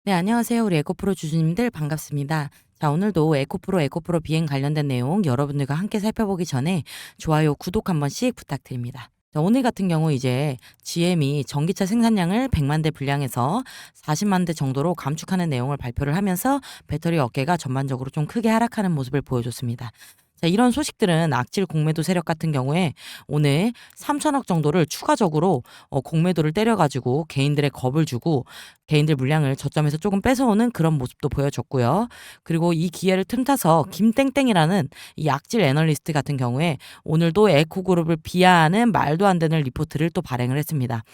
네, 안녕하세요. 우리 에코프로 주주님들 반갑습니다. 자, 오늘도 에코프로 비행 관련된 내용 여러분들과 함께 살펴보기 전에 좋아요, 구독 한 번씩 부탁드립니다. 자, 오늘 같은 경우 이제 GM이 전기차 생산량을 100만 대 분량에서 40만 대 정도로 감축하는 내용을 발표를 하면서 배터리 업계가 전반적으로 좀 크게 하락하는 모습을 보여줬습니다. 자, 이런 소식들은 악질 공매도 세력 같은 경우에 오늘 3천억 정도를 추가적으로 공매도를 때려가지고 개인들의 겁을 주고 개인들 물량을 저점에서 조금 뺏어오는 그런 모습도 보여줬고요. 그리고 이 기회를 틈타서 김땡땡이라는 이 악질 애널리스트 같은 경우에 오늘도 에코그룹을 비하하는 말도 안 되는 리포트를 또 발행을 했습니다.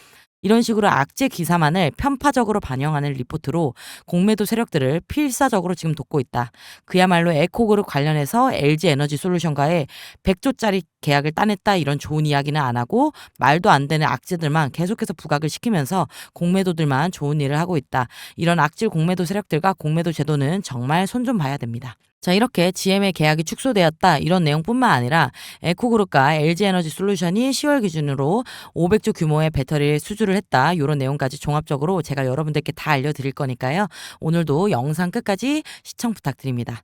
이런 식으로 악재 기사만을 편파적으로 반영하는 리포트로 공매도 세력들을 필사적으로 지금 돕고 있다. 그야말로 에코그룹 관련해서 LG에너지솔루션과의 100조짜리 계약을 따냈다, 이런 좋은 이야기는 안 하고 말도 안 되는 악재들만 계속해서 부각을 시키면서 공매도들만 좋은 일을 하고 있다. 이런 악질 공매도 세력들과 공매도 제도는 정말 손 좀 봐야 됩니다. 자, 이렇게 GM의 계약이 축소되었다, 이런 내용뿐만 아니라 에코그룹과 LG에너지솔루션이 10월 기준으로 500조 규모의 배터리를 수주를 했다, 이런 내용까지 종합적으로 제가 여러분들께 다 알려드릴 거니까요. 오늘도 영상 끝까지 시청 부탁드립니다.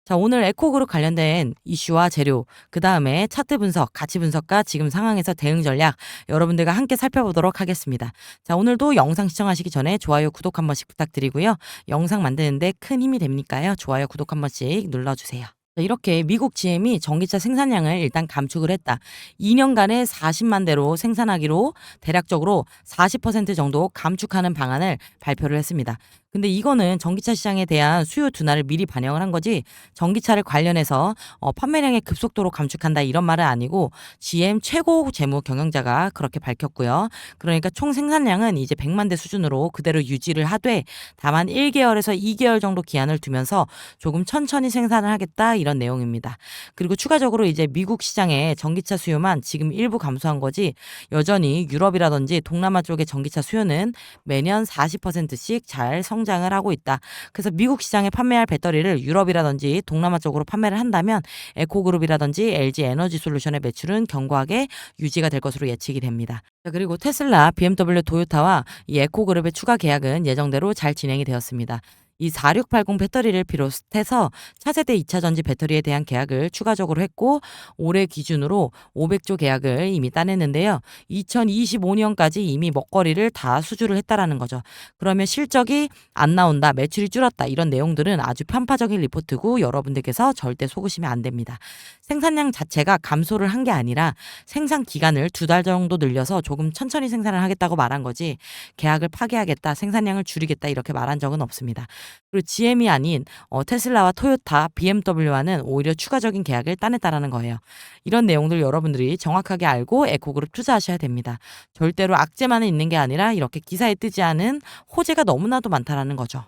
자, 오늘 에코그룹 관련된 이슈와 재료, 그다음에 차트 분석, 가치 분석과 지금 상황에서 대응 전략 여러분들과 함께 살펴보도록 하겠습니다. 자, 오늘도 영상 시청하시기 전에 좋아요, 구독 한 번씩 부탁드리고요. 영상 만드는데 큰 힘이 되니까요. 좋아요, 구독 한 번씩 눌러주세요. 자, 이렇게 미국 GM이 전기차 생산량을 일단 감축을 했다. 2년간에 40만 대로 생산하기로 대략적으로 40% 정도 감축하는 방안을 발표를 했습니다. 근데 이거는 전기차 시장에 대한 수요 둔화를 미리 반영을 한 거지, 전기차를 관련해서 판매량의 급속도로 감축한다, 이런 말은 아니고 GM 최고 재무 경영자가 그렇게 밝혔고요. 그러니까 총 생산량은 이제 100만 대 수준으로 그대로 유지를 하되 다만 1개월에서 2개월 정도 기한을 두면서 조금 천천히 생산을 하겠다, 이런 내용입니다. 그리고 추가적으로 이제 미국 시장의 전기차 수요만 지금 일부 감소한 거지, 여전히 유럽이라든지 동남아 쪽의 전기차 수요는 매년 40%씩 잘 성장을 하고 있다. 그래서 미국 시장에 판매할 배터리를 유럽이라든지 동남아 쪽으로 판매를 한다면 에코그룹이라든지 LG 에너지 솔루션의 매출은 견고하게 유지가 될 것으로 예측이 됩니다. 자, 그리고 테슬라, BMW, 토요타와 이 에코그룹의 추가 계약은 예정대로 잘 진행이 되었습니다. 이 4680 배터리를 비롯해서 차세대 2차 전지 배터리에 대한 계약을 추가적으로 했고, 올해 기준으로 500조 계약을 이미 따냈는데요. 2025년까지 이미 먹거리를 다 수주를 했다라는 거죠. 그러면 실적이 안 나온다, 매출이 줄었다, 이런 내용들은 아주 편파적인 리포트고 여러분들께서 절대 속으시면 안 됩니다. 생산량 자체가 감소를 한 게 아니라 생산 기간을 2달 정도 늘려서 조금 천천히 생산을 하겠다고 말한 거지, 계약을 파기하겠다, 생산량을 줄이겠다, 이렇게 말한 적은 없습니다. 그리고 GM이 아닌 테슬라와 토요타, BMW와는 오히려 추가적인 계약을 따냈다라는 거예요. 이런 내용들 여러분들이 정확하게 알고 에코그룹 투자하셔야 됩니다. 절대로 악재만은 있는 게 아니라 이렇게 기사에 뜨지 않은 호재가 너무나도 많다라는 거죠.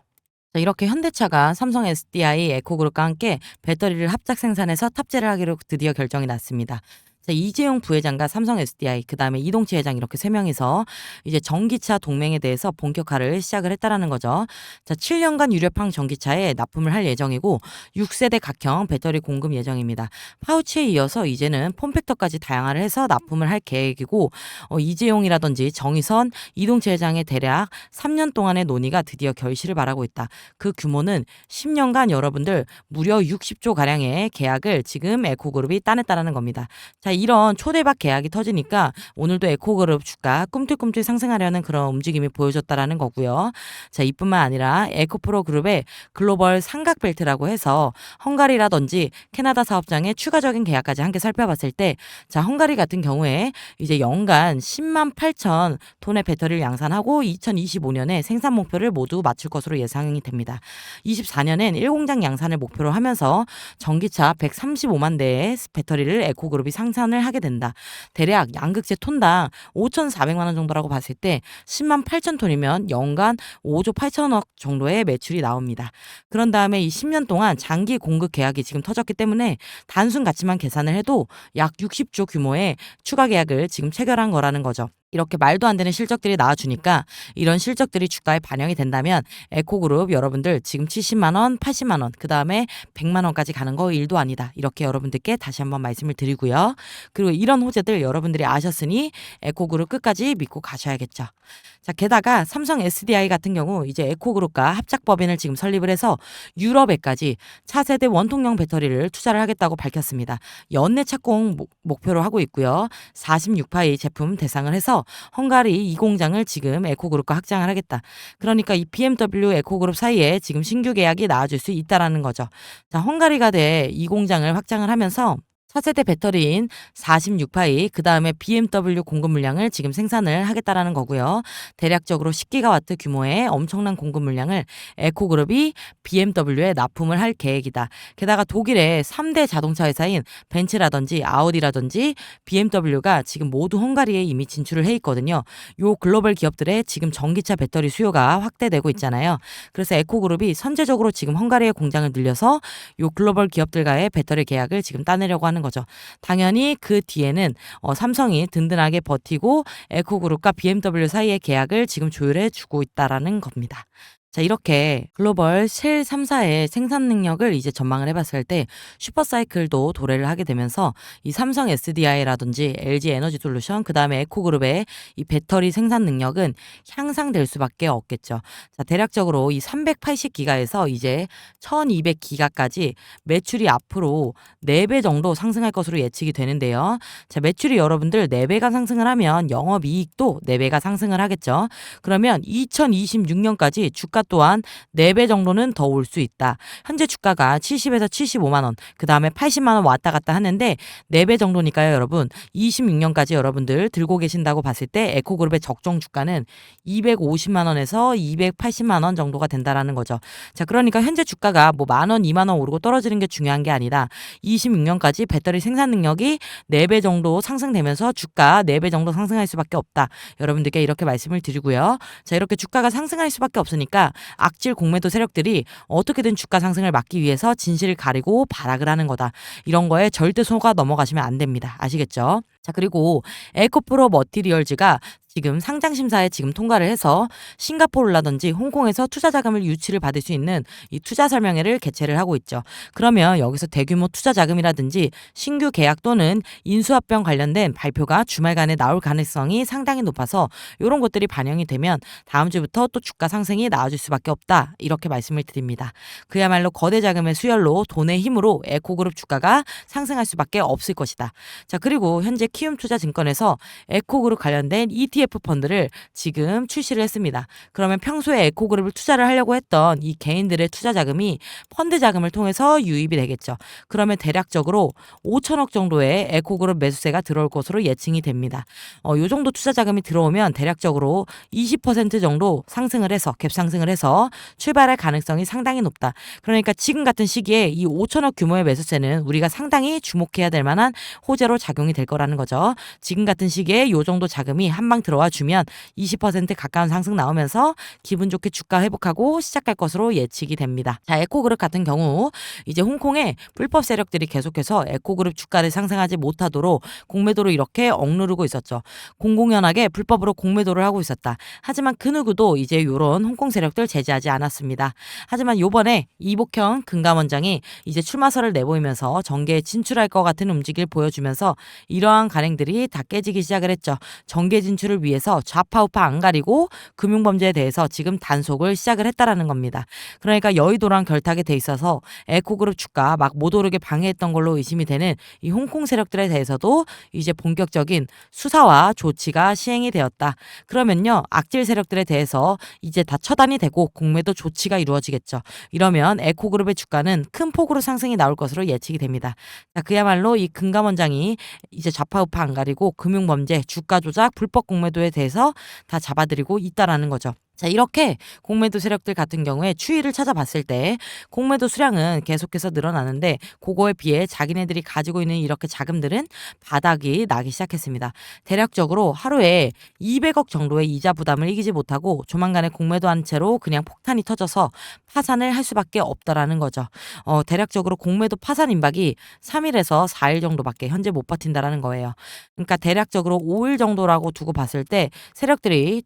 자, 이렇게 현대차가 삼성 SDI 에코그룹과 함께 배터리를 합작 생산해서 탑재를 하기로 드디어 결정이 났습니다. 자, 이재용 부회장과 삼성 SDI, 그다음에 이동치 회장, 이렇게 세 명이서 이제 전기차 동맹에 대해서 본격화를 시작을 했다라는 거죠. 자, 7년간 유력한 전기차에 납품을 할 예정이고 6세대 각형 배터리 공급 예정입니다. 파우치에 이어서 이제는 폼팩터까지 다양화를 해서 납품을 할 계획이고, 이재용이라든지 정의선, 이동치 회장의 대략 3년 동안의 논의가 드디어 결실을 발하고 있다. 그 규모는 10년간 여러분들 무려 60조 가량의 계약을 지금 에코그룹이 따냈다라는 겁니다. 자, 이런 초대박 계약이 터지니까 오늘도 에코그룹 주가 꿈틀꿈틀 상승하려는 그런 움직임이 보여졌다라는 거고요. 자, 이뿐만 아니라 에코프로 그룹의 글로벌 삼각벨트라고 해서 헝가리라든지 캐나다 사업장의 추가적인 계약까지 함께 살펴봤을 때, 자, 헝가리 같은 경우에 이제 연간 10만 8천 톤의 배터리를 양산하고 2025년에 생산 목표를 모두 맞출 것으로 예상이 됩니다. 24년엔 1공장 양산을 목표로 하면서 전기차 135만 대의 배터리를 에코그룹이 생산을 하게 된다. 대략 양극재 톤당 5,400만 원 정도라고 봤을 때 10만 8천 톤이면 연간 5조 8천억 정도의 매출이 나옵니다. 그런 다음에 이 10년 동안 장기 공급 계약이 지금 터졌기 때문에 단순 가치만 계산을 해도 약 60조 규모의 추가 계약을 지금 체결한 거라는 거죠. 이렇게 말도 안 되는 실적들이 나와주니까 이런 실적들이 주가에 반영이 된다면 에코그룹 여러분들 지금 70만 원, 80만 원, 그 다음에 100만 원까지 가는 거 일도 아니다. 이렇게 여러분들께 다시 한번 말씀을 드리고요. 그리고 이런 호재들 여러분들이 아셨으니 에코그룹 끝까지 믿고 가셔야겠죠. 자, 게다가 삼성 SDI 같은 경우 이제 에코그룹과 합작법인을 지금 설립을 해서 유럽에까지 차세대 원통형 배터리를 투자를 하겠다고 밝혔습니다. 연내 착공 목표로 하고 있고요. 46파이 제품 대상을 해서 헝가리 이 공장을 지금 에코그룹과 확장을 하겠다. 그러니까 이 BMW 에코그룹 사이에 지금 신규 계약이 나와줄 수 있다라는 거죠. 자, 헝가리가 이 공장을 확장을 하면서 차세대 배터리인 46파이 그다음에 BMW 공급 물량을 지금 생산을 하겠다라는 거고요. 대략적으로 10기가와트 규모의 엄청난 공급 물량을 에코그룹이 BMW에 납품을 할 계획이다. 게다가 독일의 3대 자동차 회사인 벤츠라든지 아우디라든지 BMW가 지금 모두 헝가리에 이미 진출을 해 있거든요. 요 글로벌 기업들의 지금 전기차 배터리 수요가 확대되고 있잖아요. 그래서 에코그룹이 선제적으로 지금 헝가리의 공장을 늘려서 요 글로벌 기업들과의 배터리 계약을 지금 따내려고 하는 거죠. 당연히 그 뒤에는 삼성이 든든하게 버티고 에코그룹과 BMW 사이의 계약을 지금 조율해 주고 있다라는 겁니다. 자, 이렇게 글로벌 실 3사의 생산 능력을 이제 전망을 해봤을 때 슈퍼사이클도 도래를 하게 되면서 이 삼성 SDI라든지 LG 에너지 솔루션 그다음에 에코그룹의 이 배터리 생산 능력은 향상될 수밖에 없겠죠. 자, 대략적으로 이 380기가에서 이제 1200기가까지 매출이 앞으로 4배 정도 상승할 것으로 예측이 되는데요. 자, 매출이 여러분들 4배가 상승을 하면 영업이익도 4배가 상승을 하겠죠. 그러면 2026년까지 주가 또한 4배 정도는 더 올 수 있다. 현재 주가가 70에서 75만 원, 그 다음에 80만 원 왔다 갔다 하는데 4배 정도니까요, 여러분. 26년까지 여러분들 들고 계신다고 봤을 때 에코그룹의 적정 주가는 250만 원에서 280만 원 정도가 된다라는 거죠. 자, 그러니까 현재 주가가 뭐 1만 원, 2만 원 오르고 떨어지는 게 중요한 게 아니라 26년까지 배터리 생산 능력이 4배 정도 상승되면서 주가 4배 정도 상승할 수밖에 없다. 여러분들께 이렇게 말씀을 드리고요. 자, 이렇게 주가가 상승할 수밖에 없으니까 악질 공매도 세력들이 어떻게든 주가 상승을 막기 위해서 진실을 가리고 발악을 하는 거다. 이런 거에 절대 속아 넘어가시면 안 됩니다. 아시겠죠? 자, 그리고 에코프로 머티리얼즈가 지금 상장 심사에 지금 통과를 해서 싱가포르라든지 홍콩에서 투자 자금을 유치를 받을 수 있는 이 투자 설명회를 개최를 하고 있죠. 그러면 여기서 대규모 투자 자금이라든지 신규 계약 또는 인수합병 관련된 발표가 주말간에 나올 가능성이 상당히 높아서 이런 것들이 반영이 되면 다음 주부터 또 주가 상승이 나와줄 수밖에 없다. 이렇게 말씀을 드립니다. 그야말로 거대 자금의 수혈로 돈의 힘으로 에코그룹 주가가 상승할 수밖에 없을 것이다. 자, 그리고 현재 키움투자증권에서 에코그룹 관련된 ETF 펀드를 지금 출시를 했습니다. 그러면 평소에 에코그룹을 투자를 하려고 했던 이 개인들의 투자 자금이 펀드 자금을 통해서 유입이 되겠죠. 그러면 대략적으로 5천억 정도의 에코그룹 매수세가 들어올 것으로 예측이 됩니다. 요 정도 투자 자금이 들어오면 대략적으로 20% 정도 상승을 해서 갭 상승을 해서 출발할 가능성이 상당히 높다. 그러니까 지금 같은 시기에 이 5천억 규모의 매수세는 우리가 상당히 주목해야 될 만한 호재로 작용이 될 거라는 거죠. 지금 같은 시기에 요 정도 자금이 한 방 들어와 주면 20% 가까운 상승 나오면서 기분 좋게 주가 회복하고 시작할 것으로 예측이 됩니다. 자, 에코그룹 같은 경우 이제 홍콩의 불법 세력들이 계속해서 에코그룹 주가를 상승하지 못하도록 공매도로 이렇게 억누르고 있었죠. 공공연하게 불법으로 공매도를 하고 있었다. 하지만 그 누구도 이제 이런 홍콩 세력들 제재하지 않았습니다. 하지만 요번에 이복형 금감원장이 이제 출마설을 내보이면서 정계에 진출할 것 같은 움직임을 보여주면서 이러한 간행들이 다 깨지기 시작을 했죠. 정계 진출을 위해서 좌파 우파 안 가리고 금융범죄에 대해서 지금 단속을 시작을 했다라는 겁니다. 그러니까 여의도랑 결탁이 돼 있어서 에코그룹 주가 막 못 오르게 방해했던 걸로 의심이 되는 이 홍콩 세력들에 대해서도 이제 본격적인 수사와 조치가 시행이 되었다. 그러면요, 악질 세력들에 대해서 이제 다 처단이 되고 공매도 조치가 이루어지겠죠. 이러면 에코그룹의 주가는 큰 폭으로 상승이 나올 것으로 예측이 됩니다. 자, 그야말로 이 금감원장이 이제 좌파 우파 안 가리고 금융범죄, 주가 조작, 불법 공매도에 대해서 다 잡아들이고 있다라는 거죠. 자, 이렇게 공매도 세력들 같은 경우에 추이를 찾아봤을 때 공매도 수량은 계속해서 늘어나는데 그거에 비해 자기네들이 가지고 있는 이렇게 자금들은 바닥이 나기 시작했습니다. 대략적으로 하루에 200억 정도의 이자 부담을 이기지 못하고 조만간에 공매도 한 채로 그냥 폭탄이 터져서 파산을 할 수밖에 없다라는 거죠. 대략적으로 공매도 파산 임박이 3일에서 4일 정도밖에 현재 못 버틴다라는 거예요. 그러니까 대략적으로 5일 정도라고 두고 봤을 때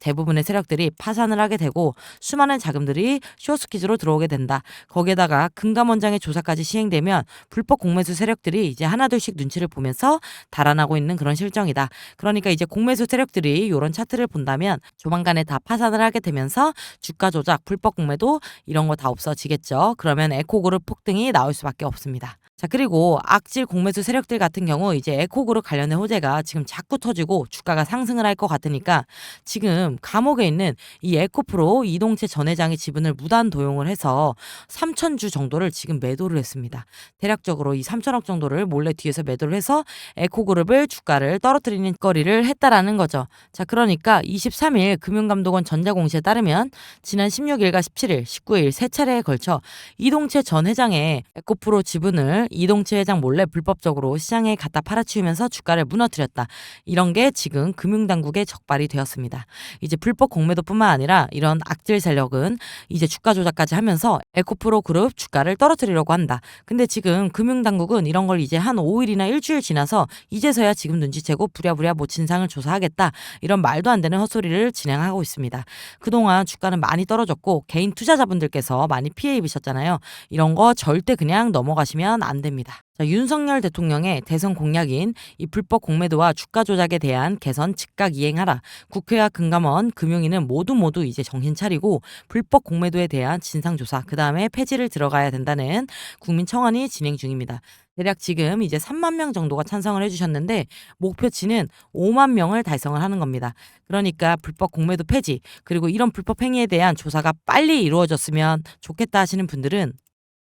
대부분의 세력들이 파산을 하게 되고 수많은 자금들이 쇼스퀴즈로 들어오게 된다. 거기에다가 금감원장의 조사까지 시행되면 불법 공매수 세력들이 이제 하나둘씩 눈치를 보면서 달아나고 있는 그런 실정이다. 그러니까 이제 공매수 세력들이 이런 차트를 본다면 조만간에 다 파산을 하게 되면서 주가 조작, 불법 공매도 이런 거 다 없어지겠죠. 그러면 에코그룹 폭등이 나올 수밖에 없습니다. 자, 그리고 악질 공매수 세력들 같은 경우 이제 에코그룹 관련된 호재가 지금 자꾸 터지고 주가가 상승을 할 것 같으니까 지금 감옥에 있는 이 에코프로 이동채 전 회장의 지분을 무단 도용을 해서 3천주 정도를 지금 매도를 했습니다. 대략적으로 이 3천억 정도를 몰래 뒤에서 매도를 해서 에코그룹을 주가를 떨어뜨리는 거리를 했다라는 거죠. 자, 그러니까 23일 금융감독원 전자공시에 따르면 지난 16일과 17일, 19일 세 차례에 걸쳐 이동채 전 회장의 에코프로 지분을 이동채 회장 몰래 불법적으로 시장에 갖다 팔아치우면서 주가를 무너뜨렸다. 이런 게 지금 금융당국의 적발이 되었습니다. 이제 불법 공매도뿐만 아니라 이런 악질 세력은 이제 주가 조작까지 하면서 에코프로 그룹 주가를 떨어뜨리려고 한다. 근데 지금 금융당국은 이런 걸 이제 한 5일이나 일주일 지나서 이제서야 지금 눈치채고 부랴부랴 뭐 진상을 조사하겠다. 이런 말도 안 되는 헛소리를 진행하고 있습니다. 그동안 주가는 많이 떨어졌고 개인 투자자분들께서 많이 피해 입으셨잖아요. 이런 거 절대 그냥 넘어가시면 안 됩니다. 자, 윤석열 대통령의 대선 공약인 이 불법 공매도와 주가 조작에 대한 개선 즉각 이행하라. 국회와 금감원, 금융위는 모두 이제 정신 차리고 불법 공매도에 대한 진상조사, 그 다음에 폐지를 들어가야 된다는 국민청원이 진행 중입니다. 대략 지금 이제 3만 명 정도가 찬성을 해주셨는데 목표치는 5만 명을 달성을 하는 겁니다. 그러니까 불법 공매도 폐지 그리고 이런 불법 행위에 대한 조사가 빨리 이루어졌으면 좋겠다 하시는 분들은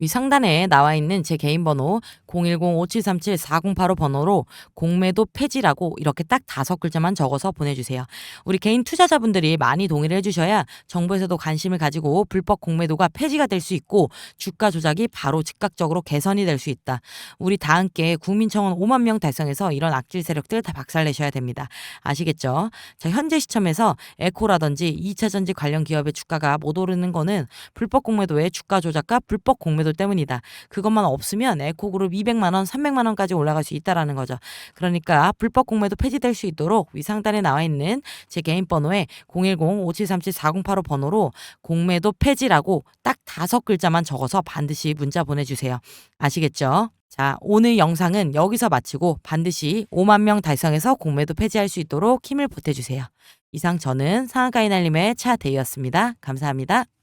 위 상단에 나와 있는 제 개인 번호 010-5737-4085 번호로 공매도 폐지라고 이렇게 딱 5글자만 적어서 보내주세요. 우리 개인 투자자분들이 많이 동의를 해주셔야 정부에서도 관심을 가지고 불법 공매도가 폐지가 될 수 있고 주가 조작이 바로 즉각적으로 개선이 될 수 있다. 우리 다 함께 국민청원 5만 명 달성해서 이런 악질 세력들 다 박살내셔야 됩니다. 아시겠죠? 자, 현재 시점에서 에코라든지 2차 전지 관련 기업의 주가가 못 오르는 거는 불법 공매도의 주가 조작과 불법 공매도 때문이다. 그것만 없으면 에코그룹 200만 원, 300만 원까지 올라갈 수 있다라는 거죠. 그러니까 불법 공매도 폐지될 수 있도록 위 상단에 나와 있는 제 개인 번호에 010-5737-4085 번호로 공매도 폐지라고 딱 5글자만 적어서 반드시 문자 보내주세요. 아시겠죠? 자, 오늘 영상은 여기서 마치고 반드시 5만 명 달성해서 공매도 폐지할 수 있도록 힘을 보태주세요. 이상 저는 상한가 이날님의 차대였습니다. 감사합니다.